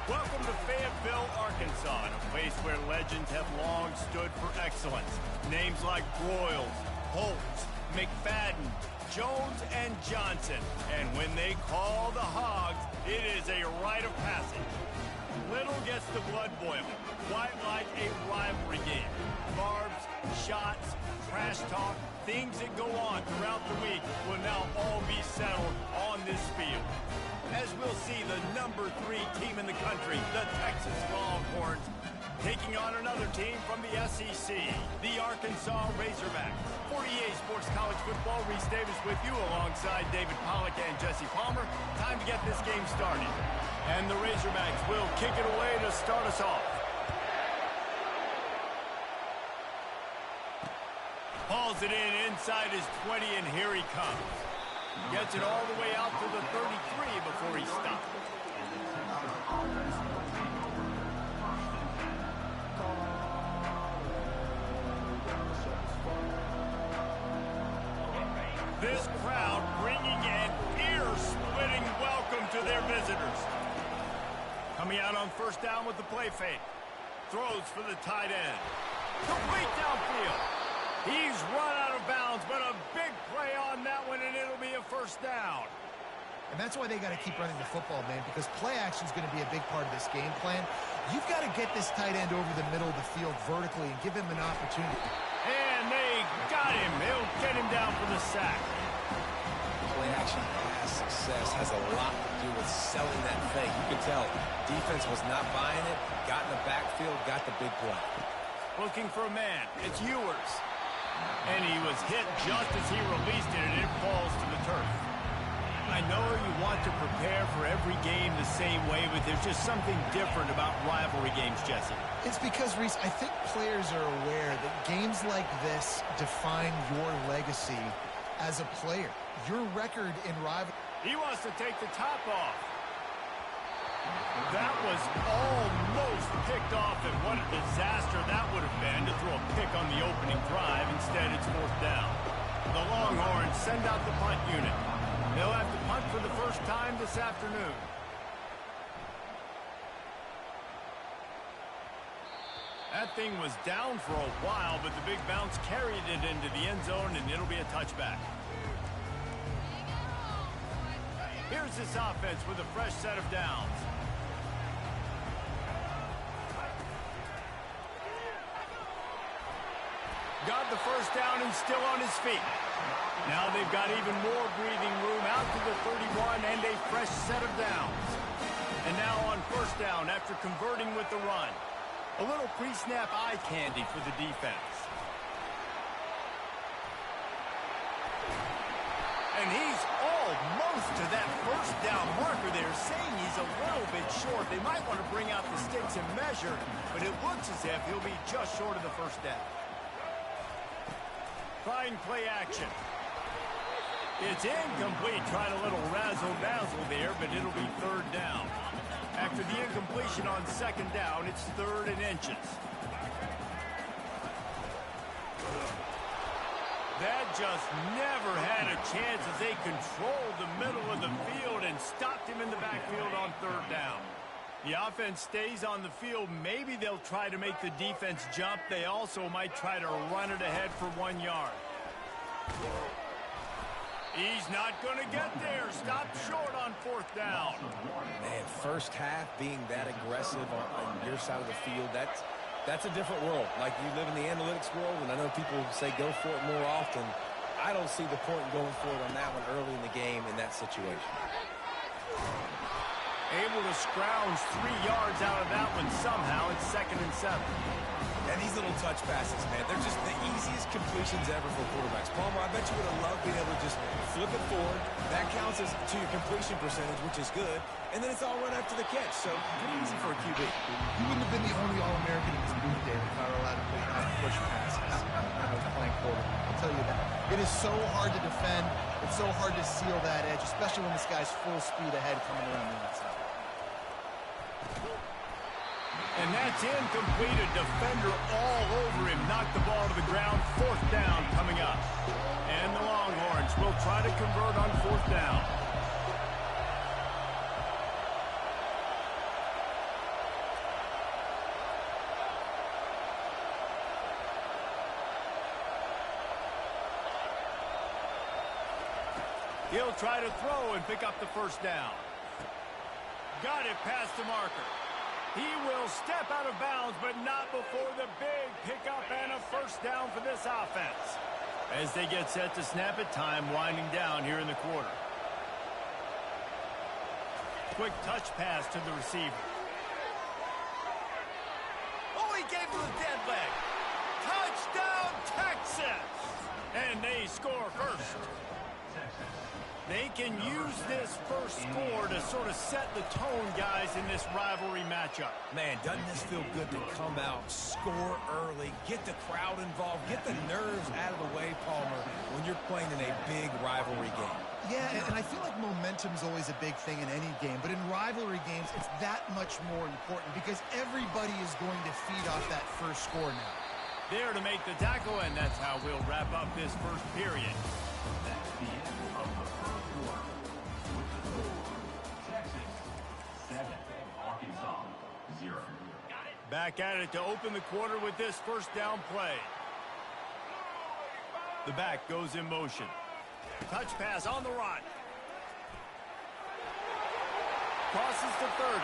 Welcome to Fayetteville, Arkansas, a place where legends have long stood for excellence. Names like Broyles, Holtz, McFadden, Jones, and Johnson. And when they call the Hogs, it is a rite of passage. Little gets the blood boiling, quite like a rivalry game. Barbs, shots, trash talk, things that go on throughout the week will now all be settled on this field. As we'll see the number 3 team in the country, the Texas Longhorns, taking on another team from the SEC, the Arkansas Razorbacks. 48 Sports College Football, Reese Davis with you alongside David Pollack and Jesse Palmer. Time to get this game started. And the Razorbacks will kick it away to start us off. Hauls it in inside his 20, and here he comes. Gets it all the way out to the 33 before he stops. This crowd bringing an ear-splitting welcome to their visitors. Coming out on first down with the play fake. Throws for the tight end. Complete downfield. He's run out of bounds, but a big play on that one, and it'll be a first down. And that's why they got to keep running the football, man, because play action is going to be a big part of this game plan. You've got to get this tight end over the middle of the field vertically and give him an opportunity. And they got him. They'll get him down for the sack. Play action pass success has a lot to do with selling that fake. You can tell defense was not buying it, got in the backfield, got the big play. Looking for a man. It's Ewers. And he was hit just as he released it, and it falls to the turf. I know you want to prepare for every game the same way, but there's just something different about rivalry games, Jesse. It's because, Reese, I think players are aware that games like this define your legacy as a player. Your record in rivalry. He wants to take the top off. That was almost picked off, and what a disaster that would have been to throw a pick on the opening drive. Instead, it's fourth down. The Longhorns send out the punt unit. They'll have to punt for the first time this afternoon. That thing was down for a while, but the big bounce carried it into the end zone, and it'll be a touchback. Here's this offense with a fresh set of downs. Got the first down and still on his feet. Now they've got even more breathing room out to the 31 and a fresh set of downs. And now on first down after converting with the run. A little pre-snap eye candy for the defense. And he's almost to that first down marker there, saying he's a little bit short. They might want to bring out the sticks and measure, but it looks as if he'll be just short of the first down. Trying play action. It's incomplete. Tried a little razzle-dazzle there, but it'll be third down. After the incompletion on second down, it's 3rd and inches. That just never had a chance as they controlled the middle of the field and stopped him in the backfield on third down. The offense stays on the field. Maybe they'll try to make the defense jump. They also might try to run it ahead for 1 yard. He's not going to get there. Stopped short on fourth down. Man, first half being that aggressive on your side of the field, that's a different world. Like, you live in the analytics world, and I know people say go for it more often. I don't see the point in going for it on that one early in the game in that situation. Able to scrounge 3 yards out of that one somehow. It's 2nd and 7. And these little touch passes, man, they're just the easiest completions ever for quarterbacks. Palmer, I bet you would have loved being able to just flip it forward. That counts as to your completion percentage, which is good. And then it's all run after the catch, so pretty easy for a QB. You wouldn't have been the only All-American in this booth, David, if I were allowed to play push passes when I was playing quarterback. I'll tell you that. It is so hard to defend. It's so hard to seal that edge, especially when this guy's full speed ahead coming around the outside. And that's incomplete. A defender all over him. Knocked the ball to the ground. Fourth down coming up. And the Longhorns will try to convert on fourth down. He'll try to throw and pick up the first down. Got it past the marker. He will step out of bounds, but not before the big pickup and a first down for this offense. As they get set to snap it, time winding down here in the quarter. Quick touch pass to the receiver. Oh, he gave him a dead leg. Touchdown, Texas! And they score first. They can use this first score to sort of set the tone, guys, in this rivalry matchup. Man, doesn't this feel good to come out, score early, get the crowd involved, get the nerves out of the way, Palmer, when you're playing in a big rivalry game. Yeah, and I feel like momentum's always a big thing in any game, but in rivalry games, it's that much more important because everybody is going to feed off that first score now. There to make the tackle, and that's how we'll wrap up this first period. That's the end of the first quarter. With the score, Texas 7, Arkansas 0. Back at it to open the quarter with this first down play. The back goes in motion. Touch pass on the run. Crosses to 30.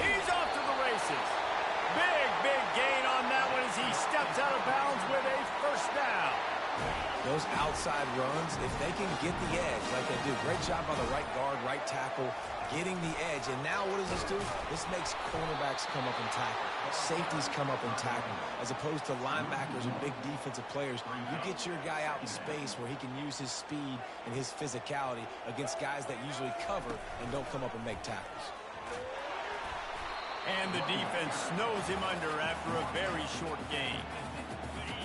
He's off to the races. Big gain on that one as he steps out of bounds with a first down. Those outside runs, if they can get the edge like they do, great job by the right guard, right tackle, getting the edge. And now what does this do? This makes cornerbacks come up and tackle. Safeties come up and tackle. As opposed to linebackers and big defensive players, you get your guy out in space where he can use his speed and his physicality against guys that usually cover and don't come up and make tackles. And the defense snows him under after a very short game.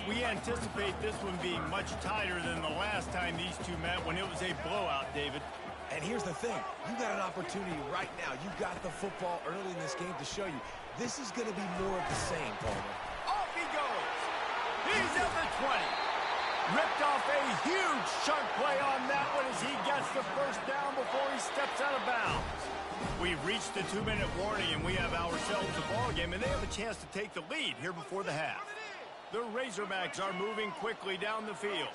We anticipate this one being much tighter than the last time these two met when it was a blowout, David. And here's the thing. You got an opportunity right now. You got the football early in this game to show you. This is going to be more of the same, Palmer. Off he goes. He's at the 20. Ripped off a huge chunk play on that one as he gets the first down before he steps out of bounds. We've reached the 2-minute warning, and we have ourselves a ball game, and they have a chance to take the lead here before the half. The Razorbacks are moving quickly down the field.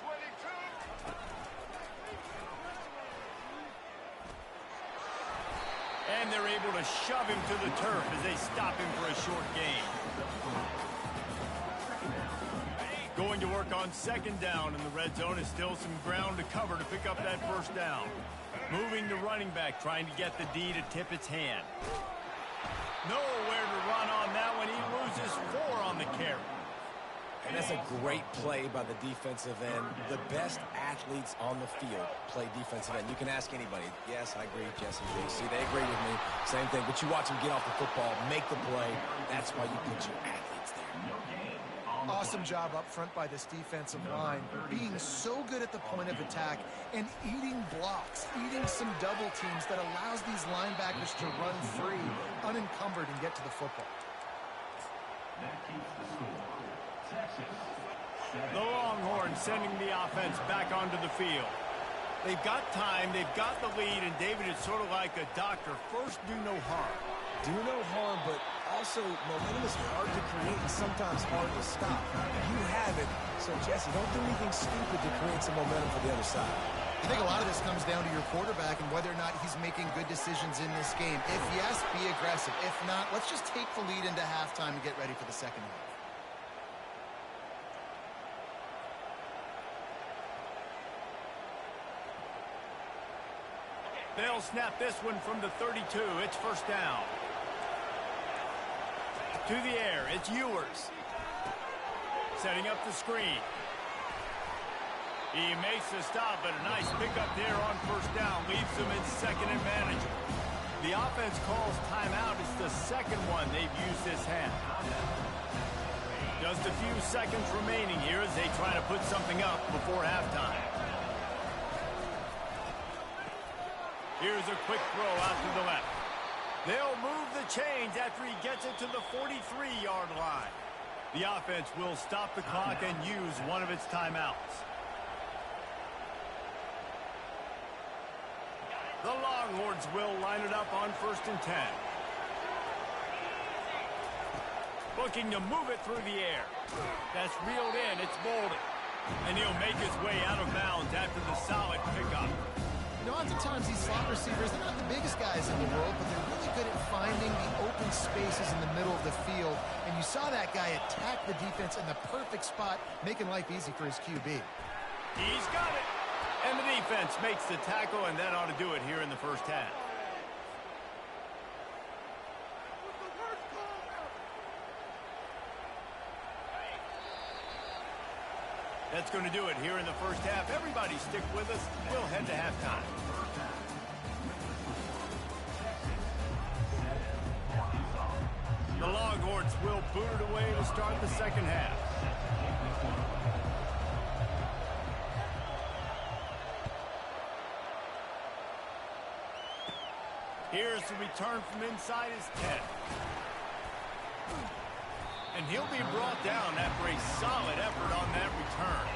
And they're able to shove him to the turf as they stop him for a short gain. Going to work on second down, and the red zone is still some ground to cover to pick up that first down. Moving to running back, trying to get the D to tip its hand. Nowhere to run on that one. He loses 4 on the carry. And that's a great play by the defensive end. The best athletes on the field play defensive end. You can ask anybody. Yes, I agree, Jesse, JC. They agree with me. Same thing. But you watch them get off the football, make the play. That's why you put your athletes there. Awesome job up front by this defensive line, being so good at the point of attack and eating blocks, eating some double teams that allows these linebackers to run free, unencumbered, and get to the football. That keeps the score. Texas 7. The Longhorns sending the offense back onto the field. They've got time, they've got the lead, and David, it's sort of like a doctor. First, do no harm. Do no harm, but also momentum is hard to create and sometimes hard to stop. You have it, so Jesse, don't do anything stupid to create some momentum for the other side. I think a lot of this comes down to your quarterback and whether or not he's making good decisions in this game. If yes, be aggressive. If not, let's just take the lead into halftime and get ready for the second half. They'll snap this one from the 32. It's first down. To the air, it's Ewers. Setting up the screen. He makes the stop, but a nice pickup there on first down. Leaves them in second and manageable. The offense calls timeout. It's the second one they've used this half. Just a few seconds remaining here as they try to put something up before halftime. Here's a quick throw out to the left. They'll move the chains after he gets it to the 43-yard line. The offense will stop the clock and use one of its timeouts. The Longhorns will line it up on 1st and 10. Looking to move it through the air. That's reeled in. It's Bolden. And he'll make his way out of bounds after the solid pickup. Oftentimes these slot receivers, they're not the biggest guys in the world, but they're really good at finding the open spaces in the middle of the field. And you saw that guy attack the defense in the perfect spot, making life easy for his QB. He's got it. And the defense makes the tackle, and that ought to do it here in the first half. That's going to do it here in the first half. Everybody stick with us. We'll head to halftime. The Longhorns will boot it away to start the second half. Here's the return from inside his 10. And he'll be brought down after a solid effort on that return.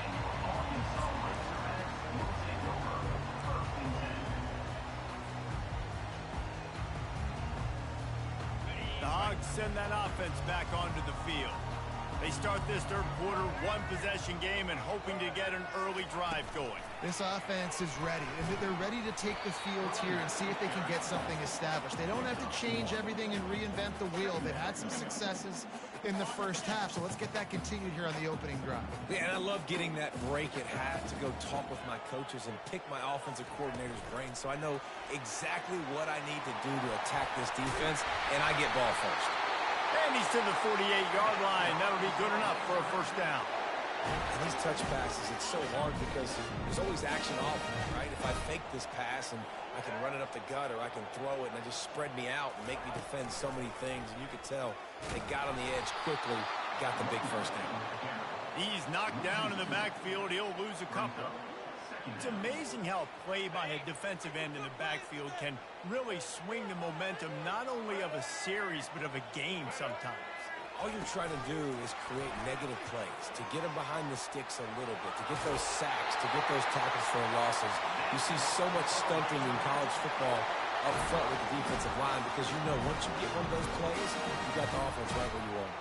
The Hogs send that offense back onto the field. They start this third quarter one-possession game and hoping to get an early drive going. This offense is ready. They're ready to take the field here and see if they can get something established. They don't have to change everything and reinvent the wheel. They've had some successes in the first half, so let's get that continued here on the opening drive. Yeah, and I love getting that break at half to go talk with my coaches and pick my offensive coordinator's brain so I know exactly what I need to do to attack this defense, and I get ball first. And he's to the 48-yard line. That'll be good enough for a first down. And these touch passes, it's so hard because there's always action off, right? If I fake this pass and I can run it up the gut or I can throw it and they just spread me out and make me defend so many things. And you could tell they got on the edge quickly, got the big first down. He's knocked down in the backfield. He'll lose a couple. It's amazing how a play by a defensive end in the backfield can really swing the momentum not only of a series but of a game sometimes. All you're trying to do is create negative plays, to get them behind the sticks a little bit, to get those sacks, to get those tackles for losses. You see so much stunting in college football up front with the defensive line because you know once you get one of those plays, you got the offense right where you want.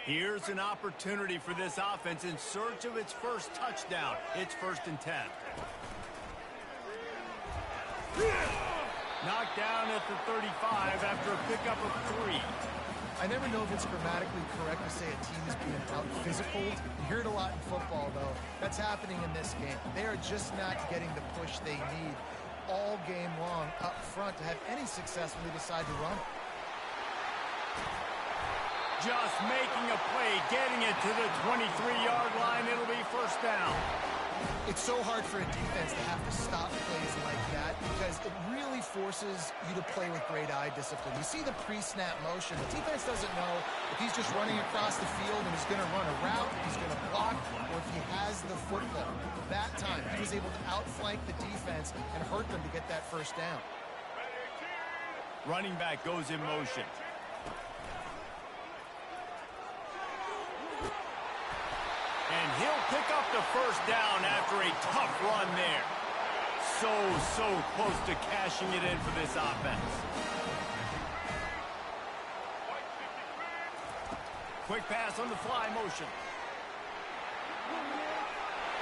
Here's an opportunity for this offense in search of its first touchdown. It's 1st and 10. Knocked down at the 35 after a pickup of 3. I never know if it's grammatically correct to say a team is being out-physicaled. You hear it a lot in football, though. That's happening in this game. They are just not getting the push they need all game long up front to have any success when they decide to run it. Just making a play, getting it to the 23-yard line. It'll be first down. It's so hard for a defense to have to stop plays like that because it really forces you to play with great eye discipline. You see the pre-snap motion. The defense doesn't know if he's just running across the field and he's going to run a route, if he's going to block, or if he has the football. That time, he was able to outflank the defense and hurt them to get that first down. Running back goes in motion. And he'll pick up the first down after a tough run there. So close to cashing it in for this offense. Quick pass on the fly motion.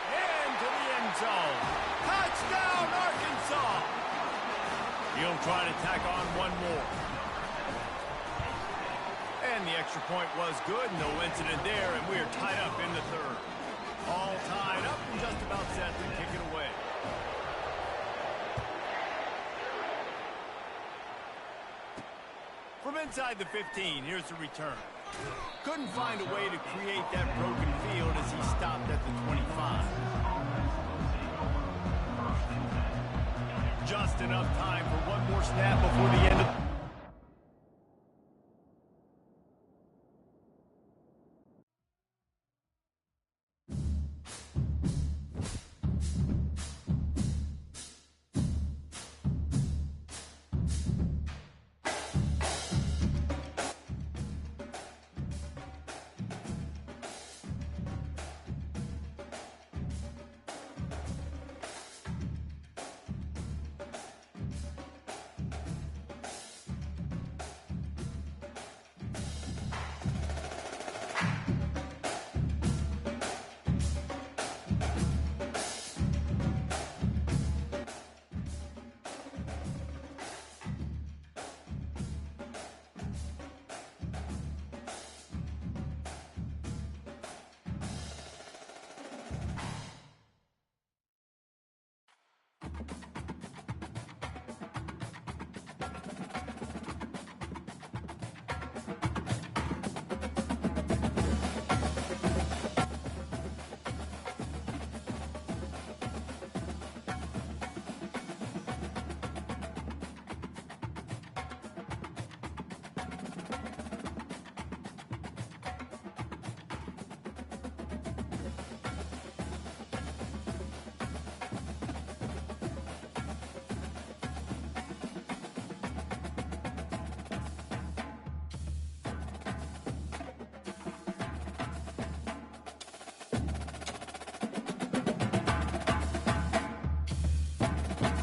Into the end zone. Touchdown, Arkansas! He'll try to tack on one more. And the extra point was good. No incident there, and we are tied up in the third. All tied up and just about set to kick it away. From inside the 15, here's the return. Couldn't find a way to create that broken field as he stopped at the 25. Just enough time for one more snap before the end of